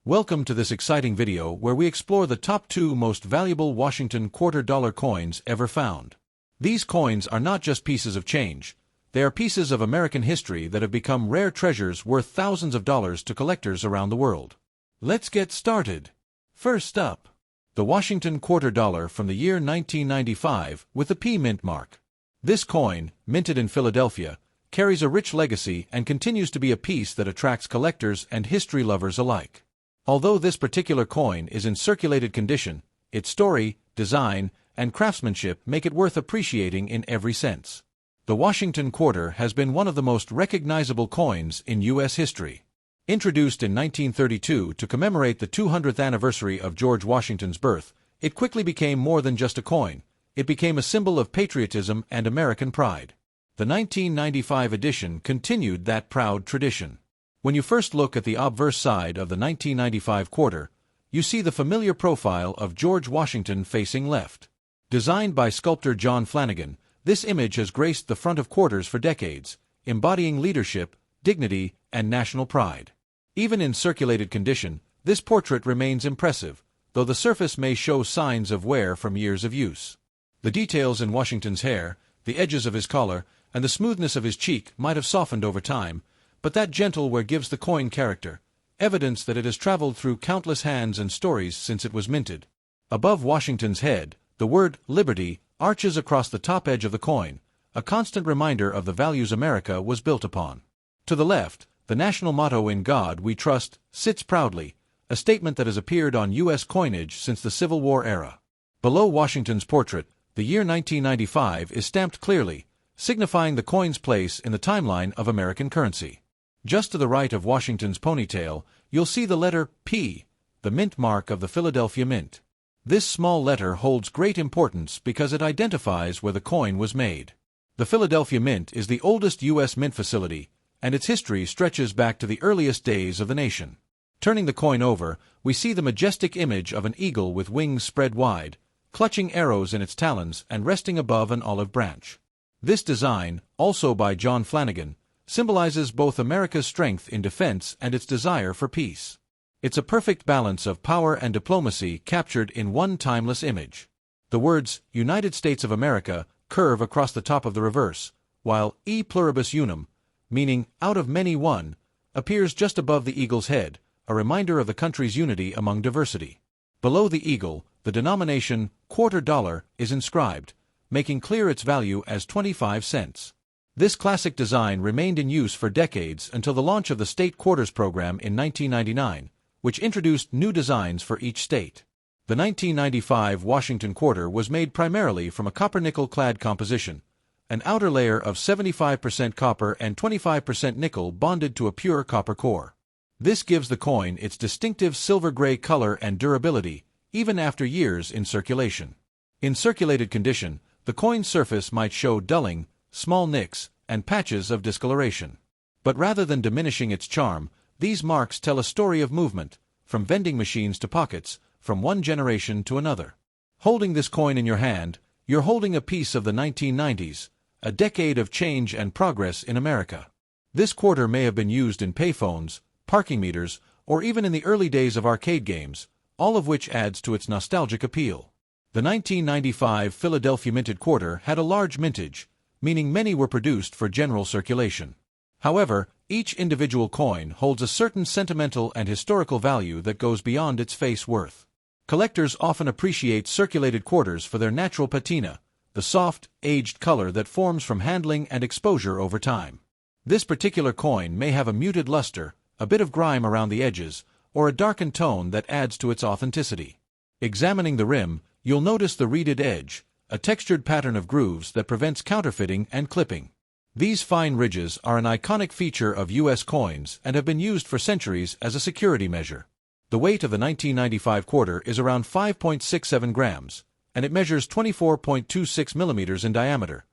Welcome to this exciting video where we explore the top 2 most valuable Washington quarter-dollar coins ever found. These coins are not just pieces of change. They are pieces of American history that have become rare treasures worth thousands of dollars to collectors around the world. Let's get started. First up, the Washington quarter dollar from the year 1995 with the P mint mark. This coin, minted in Philadelphia, carries a rich legacy and continues to be a piece that attracts collectors and history lovers alike. Although this particular coin is in circulated condition, its story, design, and craftsmanship make it worth appreciating in every sense. The Washington quarter has been one of the most recognizable coins in U.S. history. Introduced in 1932 to commemorate the 200th anniversary of George Washington's birth, it quickly became more than just a coin. It became a symbol of patriotism and American pride. The 1995 edition continued that proud tradition. When you first look at the obverse side of the 1995 quarter, you see the familiar profile of George Washington facing left. Designed by sculptor John Flanagan, this image has graced the front of quarters for decades, embodying leadership, dignity, and national pride. Even in circulated condition, this portrait remains impressive, though the surface may show signs of wear from years of use. The details in Washington's hair, the edges of his collar, and the smoothness of his cheek might have softened over time, but that gentle wear gives the coin character, evidence that it has traveled through countless hands and stories since it was minted. Above Washington's head, the word Liberty arches across the top edge of the coin, a constant reminder of the values America was built upon. To the left, the national motto "In God We Trust" sits proudly, a statement that has appeared on U.S. coinage since the Civil War era. Below Washington's portrait, the year 1995 is stamped clearly, signifying the coin's place in the timeline of American currency. Just to the right of Washington's ponytail, you'll see the letter P, the mint mark of the Philadelphia Mint. This small letter holds great importance because it identifies where the coin was made. The Philadelphia Mint is the oldest U.S. mint facility, and its history stretches back to the earliest days of the nation. Turning the coin over, we see the majestic image of an eagle with wings spread wide, clutching arrows in its talons and resting above an olive branch. This design, also by John Flanagan, symbolizes both America's strength in defense and its desire for peace. It's a perfect balance of power and diplomacy captured in one timeless image. The words United States of America curve across the top of the reverse, while E pluribus unum, meaning out of many one, appears just above the eagle's head, a reminder of the country's unity among diversity. Below the eagle, the denomination quarter dollar is inscribed, making clear its value as 25 cents. This classic design remained in use for decades until the launch of the State Quarters Program in 1999, which introduced new designs for each state. The 1995 Washington quarter was made primarily from a copper-nickel-clad composition, an outer layer of 75% copper and 25% nickel bonded to a pure copper core. This gives the coin its distinctive silver-gray color and durability, even after years in circulation. In circulated condition, the coin's surface might show dulling, small nicks, and patches of discoloration. But rather than diminishing its charm, these marks tell a story of movement, from vending machines to pockets, from one generation to another. Holding this coin in your hand, you're holding a piece of the 1990s, a decade of change and progress in America. This quarter may have been used in payphones, parking meters, or even in the early days of arcade games, all of which adds to its nostalgic appeal. The 1995 Philadelphia minted quarter had a large mintage, meaning many were produced for general circulation. However, each individual coin holds a certain sentimental and historical value that goes beyond its face worth. Collectors often appreciate circulated quarters for their natural patina, the soft, aged color that forms from handling and exposure over time. This particular coin may have a muted luster, a bit of grime around the edges, or a darkened tone that adds to its authenticity. Examining the rim, you'll notice the reeded edge, a textured pattern of grooves that prevents counterfeiting and clipping. These fine ridges are an iconic feature of U.S. coins and have been used for centuries as a security measure. The weight of the 1995 quarter is around 5.67 grams, and it measures 24.26 millimeters in diameter,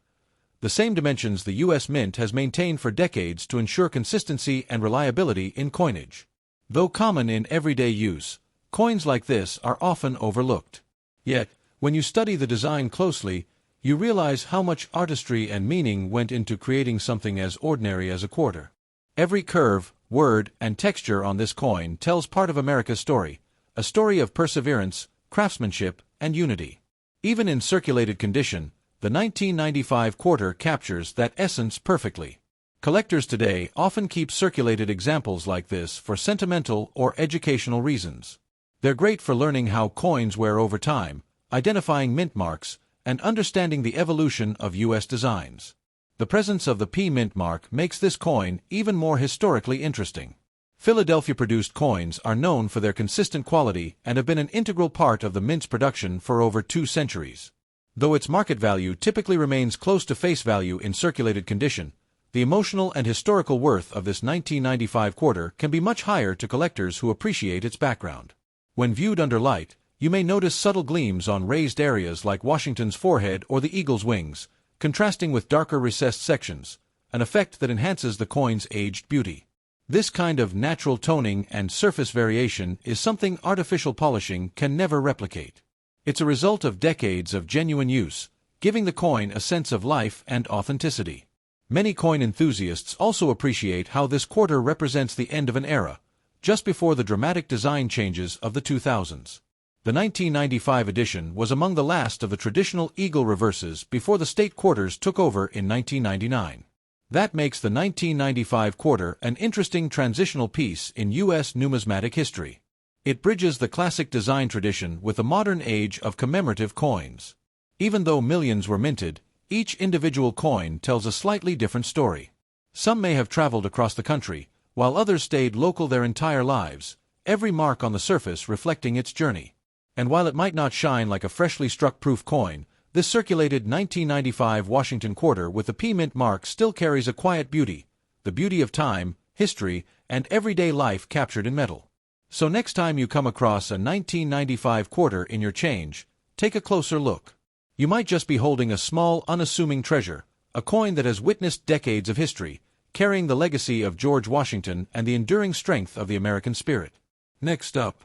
the same dimensions the U.S. Mint has maintained for decades to ensure consistency and reliability in coinage. Though common in everyday use, coins like this are often overlooked. Yet, when you study the design closely, you realize how much artistry and meaning went into creating something as ordinary as a quarter. Every curve, word, and texture on this coin tells part of America's story, a story of perseverance, craftsmanship, and unity. Even in circulated condition, the 1995 quarter captures that essence perfectly. Collectors today often keep circulated examples like this for sentimental or educational reasons. They're great for learning how coins wear over time, identifying mint marks, and understanding the evolution of U.S. designs. The presence of the P mint mark makes this coin even more historically interesting. Philadelphia-produced coins are known for their consistent quality and have been an integral part of the mint's production for over 2 centuries. Though its market value typically remains close to face value in circulated condition, the emotional and historical worth of this 1995 quarter can be much higher to collectors who appreciate its background. When viewed under light, you may notice subtle gleams on raised areas like Washington's forehead or the eagle's wings, contrasting with darker recessed sections, an effect that enhances the coin's aged beauty. This kind of natural toning and surface variation is something artificial polishing can never replicate. It's a result of decades of genuine use, giving the coin a sense of life and authenticity. Many coin enthusiasts also appreciate how this quarter represents the end of an era, just before the dramatic design changes of the 2000s. The 1995 edition was among the last of the traditional eagle reverses before the state quarters took over in 1999. That makes the 1995 quarter an interesting transitional piece in U.S. numismatic history. It bridges the classic design tradition with the modern age of commemorative coins. Even though millions were minted, each individual coin tells a slightly different story. Some may have traveled across the country, while others stayed local their entire lives, every mark on the surface reflecting its journey. And while it might not shine like a freshly struck proof coin, this circulated 1995 Washington quarter with the P mint mark still carries a quiet beauty, the beauty of time, history, and everyday life captured in metal. So next time you come across a 1995 quarter in your change, take a closer look. You might just be holding a small, unassuming treasure, a coin that has witnessed decades of history, carrying the legacy of George Washington and the enduring strength of the American spirit. Next up,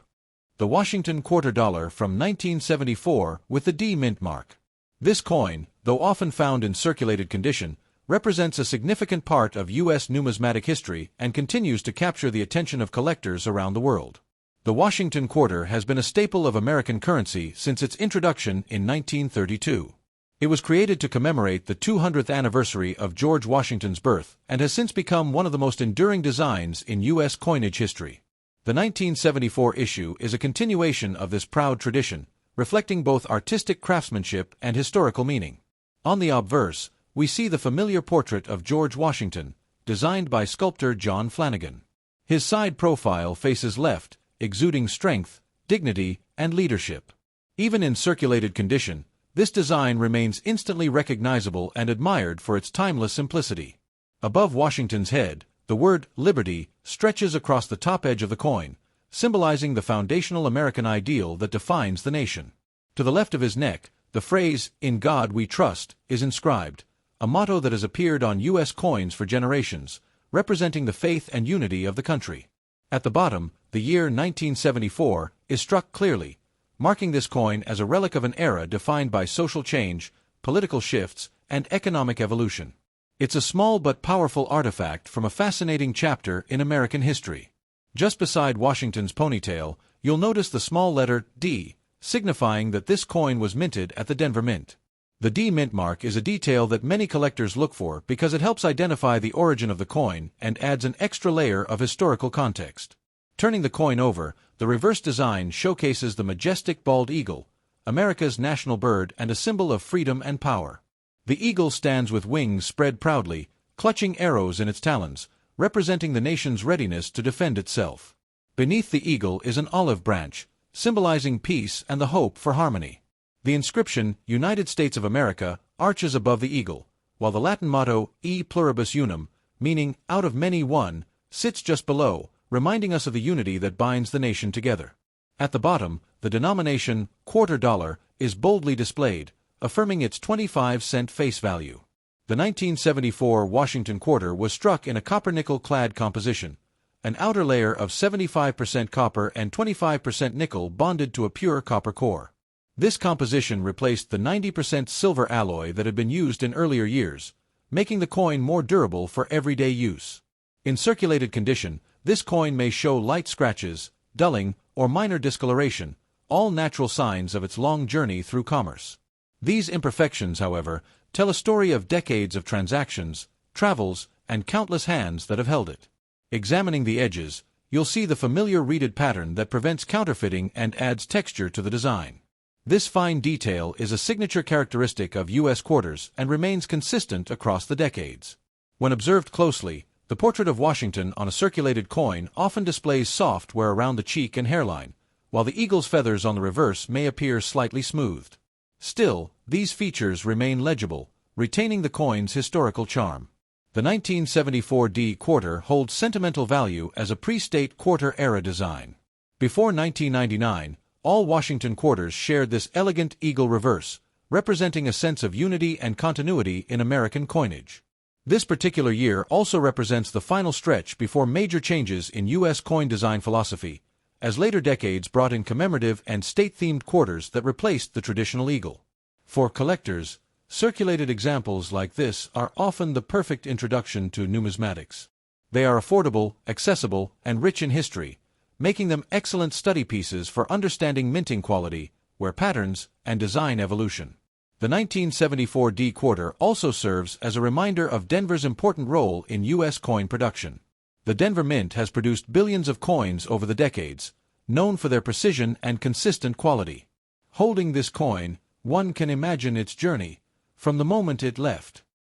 the Washington quarter dollar from 1974 with the D mint mark. This coin, though often found in circulated condition, represents a significant part of U.S. numismatic history and continues to capture the attention of collectors around the world. The Washington quarter has been a staple of American currency since its introduction in 1932. It was created to commemorate the 200th anniversary of George Washington's birth and has since become one of the most enduring designs in U.S. coinage history. The 1974 issue is a continuation of this proud tradition, reflecting both artistic craftsmanship and historical meaning. On the obverse, we see the familiar portrait of George Washington, designed by sculptor John Flanagan. His side profile faces left, exuding strength, dignity, and leadership. Even in circulated condition, this design remains instantly recognizable and admired for its timeless simplicity. Above Washington's head, the word Liberty stretches across the top edge of the coin, symbolizing the foundational American ideal that defines the nation. To the left of his neck, the phrase, "In God We Trust," is inscribed, a motto that has appeared on U.S. coins for generations, representing the faith and unity of the country. At the bottom, the year 1974 is struck clearly, marking this coin as a relic of an era defined by social change, political shifts, and economic evolution. It's a small but powerful artifact from a fascinating chapter in American history. Just beside Washington's ponytail, you'll notice the small letter D, signifying that this coin was minted at the Denver Mint. The D mint mark is a detail that many collectors look for because it helps identify the origin of the coin and adds an extra layer of historical context. Turning the coin over, the reverse design showcases the majestic bald eagle, America's national bird and a symbol of freedom and power. The eagle stands with wings spread proudly, clutching arrows in its talons, representing the nation's readiness to defend itself. Beneath the eagle is an olive branch, symbolizing peace and the hope for harmony. The inscription, United States of America, arches above the eagle, while the Latin motto, E pluribus unum, meaning out of many one, sits just below, reminding us of the unity that binds the nation together. At the bottom, the denomination, quarter dollar, is boldly displayed, affirming its 25-cent face value. The 1974 Washington quarter was struck in a copper-nickel-clad composition, an outer layer of 75% copper and 25% nickel bonded to a pure copper core. This composition replaced the 90% silver alloy that had been used in earlier years, making the coin more durable for everyday use. In circulated condition, This coin may show light scratches, dulling, or minor discoloration, all natural signs of its long journey through commerce. These imperfections, however, tell a story of decades of transactions, travels, and countless hands that have held it. Examining the edges, you'll see the familiar reeded pattern that prevents counterfeiting and adds texture to the design. This fine detail is a signature characteristic of U.S. quarters and remains consistent across the decades. When observed closely, the portrait of Washington on a circulated coin often displays soft wear around the cheek and hairline, while the eagle's feathers on the reverse may appear slightly smoothed. Still, these features remain legible, retaining the coin's historical charm. The 1974 D quarter holds sentimental value as a pre-state quarter-era design. Before 1999, all Washington quarters shared this elegant eagle reverse, representing a sense of unity and continuity in American coinage. This particular year also represents the final stretch before major changes in U.S. coin design philosophy, as later decades brought in commemorative and state-themed quarters that replaced the traditional eagle. For collectors, circulated examples like this are often the perfect introduction to numismatics. They are affordable, accessible, and rich in history, making them excellent study pieces for understanding minting quality, wear patterns, and design evolution. The 1974 D quarter also serves as a reminder of Denver's important role in U.S. coin production. The Denver Mint has produced billions of coins over the decades, known for their precision and consistent quality. Holding this coin, one can imagine its journey, from the moment it left